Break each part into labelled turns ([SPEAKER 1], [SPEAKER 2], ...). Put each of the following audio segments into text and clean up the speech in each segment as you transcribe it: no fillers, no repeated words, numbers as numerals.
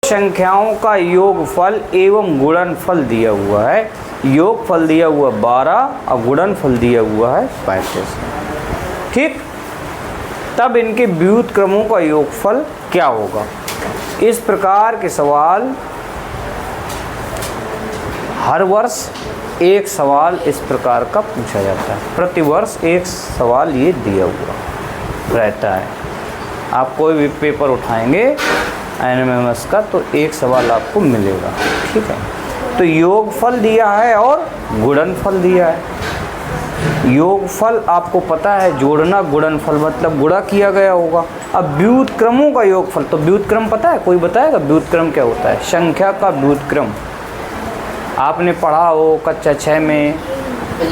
[SPEAKER 1] संख्याओं का योगफल एवं गुणनफल दिया हुआ है। योगफल दिया हुआ 12 और गुणनफल दिया हुआ है 35। ठीक, तब इनके व्युत्क्रमों का योगफल क्या होगा? इस प्रकार के सवाल हर वर्ष एक सवाल इस प्रकार का पूछा जाता है। प्रतिवर्ष एक सवाल ये दिया हुआ रहता है। आप कोई भी पेपर उठाएंगे एनएमएमएस का तो एक सवाल आपको मिलेगा। ठीक है, तो योगफल दिया है और गुणनफल दिया है। योगफल आपको पता है जोड़ना, गुणनफल मतलब गुणा किया गया होगा। अब व्युत्क्रमों का योगफल, तो व्युत्क्रम पता है? कोई बताएगा व्युत्क्रम क्या होता है? संख्या का व्युत्क्रम आपने पढ़ा हो कक्षा 6 में,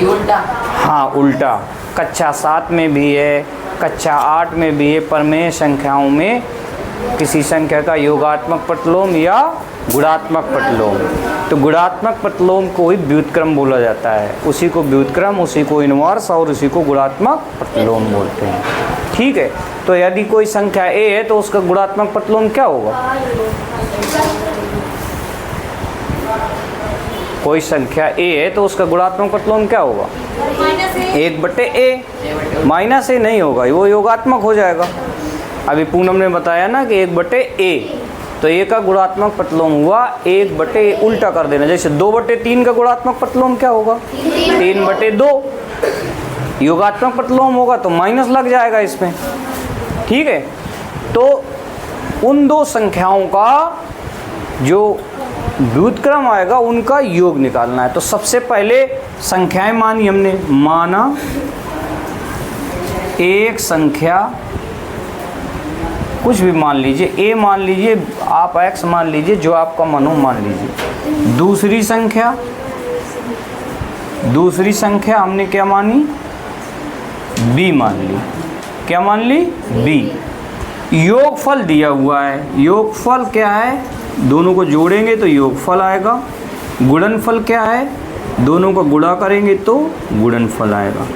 [SPEAKER 2] उल्टा।
[SPEAKER 1] हाँ उल्टा। कक्षा 7 में भी है, कक्षा 8 में भी है। प्रमेय संख्याओं में किसी संख्या का योगात्मक प्रतिलोम या गुणात्मक प्रतिलोम, तो गुणात्मक प्रतिलोम को ही व्युत्क्रम बोला जाता है। उसी को व्युत्क्रम, उसी को इनवर्स और उसी को गुणात्मक प्रतिलोम बोलते हैं। ठीक है, तो यदि कोई संख्या ए है तो उसका गुणात्मक प्रतिलोम क्या होगा? कोई संख्या ए है तो उसका गुणात्मक प्रतिलोम क्या होगा? 1/a। माइनस ए नहीं होगा, वो योगात्मक हो जाएगा। अभी पूनम ने बताया ना कि 1/a, तो ए का गुणात्मक प्रतिलोम हुआ 1/a। उल्टा कर देना, जैसे 2/3 का गुणात्मक प्रतिलोम क्या होगा? 3/2। योगात्मक प्रतिलोम होगा तो माइनस लग जाएगा इसमें। ठीक है, तो उन दो संख्याओं का जो व्युत्क्रम आएगा उनका योग निकालना है। तो सबसे पहले संख्याएं मानी हमने, माना एक संख्या कुछ भी मान लीजिए, ए मान लीजिए, आप एक्स मान लीजिए, जो आपका मन हो मान लीजिए। दूसरी संख्या हमने क्या मानी? बी मान ली। क्या मान ली? बी। योगफल दिया हुआ है। योगफल क्या है? दोनों को जोड़ेंगे तो योगफल आएगा। गुणनफल क्या है? दोनों को गुणा करेंगे तो गुणनफल आएगा।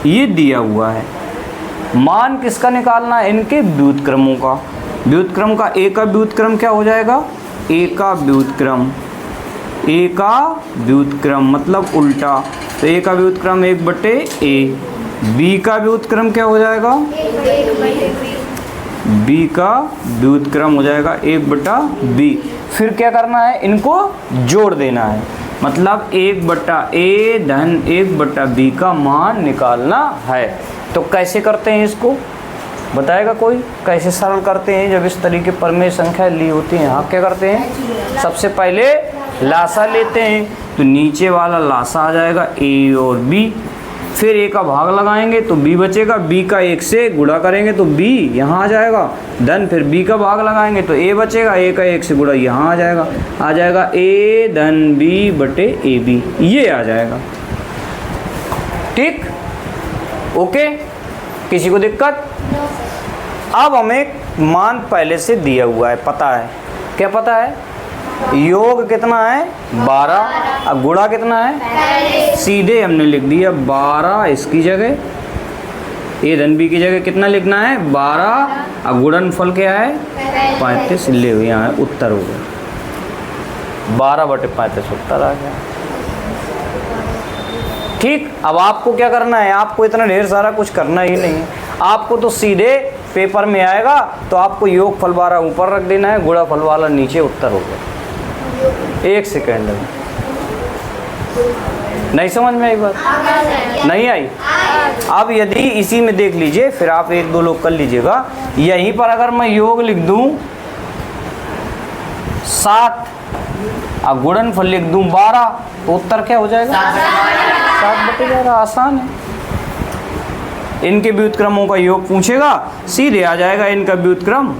[SPEAKER 1] ये दिया हुआ है। मान किसका निकालना है? इनके व्युत्क्रमों का। व्युत्क्रम का ए का व्युत्क्रम क्या हो जाएगा? ए का व्युत्क्रम। ए का व्युत्क्रम मतलब उल्टा, तो ए का व्युत्क्रम 1/a। बी का व्युत्क्रम क्या हो जाएगा? बी का व्युत्क्रम हो जाएगा 1/b। फिर क्या करना है? इनको जोड़ देना है, मतलब 1/a धन 1/b का मान निकालना है। तो कैसे करते हैं इसको? बताएगा कोई? कैसे सरल करते हैं जब इस तरीके प्रमेय संख्या ली होती है? हाँ, क्या करते हैं? सबसे पहले लासा लेते हैं, तो नीचे वाला लासा आ जाएगा a और b। फिर a का भाग लगाएंगे तो b बचेगा, b का 1 से गुणा करेंगे तो b यहाँ आ जाएगा। धन फिर b का भाग लगाएंगे तो a बचेगा, a का 1 से गुणा यहाँ आ जाएगा a धन b/ab, ये आ जाएगा। ठीक, ओके, किसी को दिक्कत? अब हमें मान पहले से दिया हुआ है, पता है। क्या पता है? योग कितना है? 12। अब गुणा कितना है? सीधे हमने लिख दिया 12 इसकी जगह, ए धन बी की जगह कितना लिखना है? 12। अब गुणनफल क्या है? 35। ले यहाँ है, उत्तर हो गया 12/35 उत्तर आ गया। ठीक, अब आपको क्या करना है? आपको इतना ढेर सारा कुछ करना ही नहीं है। आपको तो सीधे पेपर में आएगा तो आपको योगफल 12 ऊपर रख देना है, गुणाफल वाला नीचे, उत्तर हो गया 1 सेकेंड में। नहीं समझ में आई बात? नहीं आई? अब यदि इसी में देख लीजिए, फिर आप 1-2 लोग कर लीजिएगा। यहीं पर अगर मैं योग लिख दूं 7 और गुणनफल लिख दूं 12, तो उत्तर क्या हो जाएगा? 7/12। आसान है। इनके व्युत्क्रमों का योग पूछेगा, सीधे आ जाएगा इनका व्युत्क्रम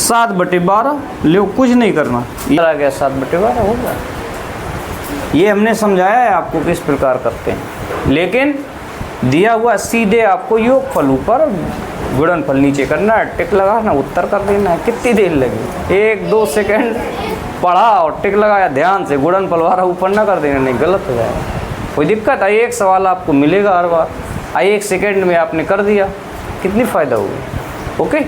[SPEAKER 1] 7/12। लो, कुछ नहीं करना, ये आ गया 7/12 हो गया। ये हमने समझाया है आपको किस प्रकार करते हैं, लेकिन दिया हुआ सीधे आपको योगफल ऊपर गुणनफल नीचे करना है, टिक लगाना, उत्तर कर देना है। कितनी देर लगी? 1-2 सेकेंड पढ़ा और टिक लगाया, ध्यान से गुणनफल वाला ऊपर ना कर देना, नहीं गलत हो जाएगा। कोई दिक्कत है? एक सवाल आपको मिलेगा हर बार, 1 सेकेंड में आपने कर दिया, कितनी फ़ायदा होगी। ओके,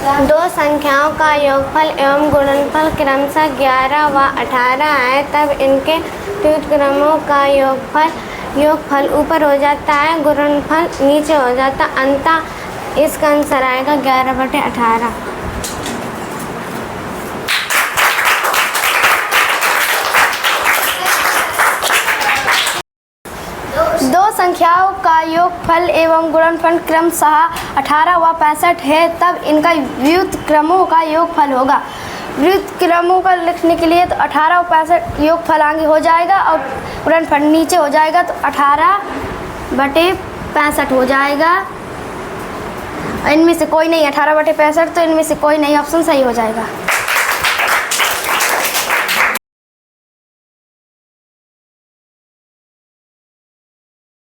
[SPEAKER 2] दो संख्याओं का योगफल एवं गुणनफल क्रमशः 11 व 18 है, तब इनके व्युत्क्रमों का योगफल ऊपर हो जाता है, गुणनफल नीचे हो जाता है। अंततः इसका आंसर आएगा 11/18। दो संख्याओं का योगफल एवं गुणनफल क्रमशः 18 व 65 है, तब इनका व्युत्क्रमों का योगफल होगा। व्युत्क्रमों का लिखने के लिए तो 18 और 65 योगफल आगे हो जाएगा और गुणनफल नीचे हो जाएगा, तो 18/65 हो जाएगा। इनमें से कोई नहीं, 18/65, तो इनमें से कोई नहीं, ऑप्शन सही हो जाएगा।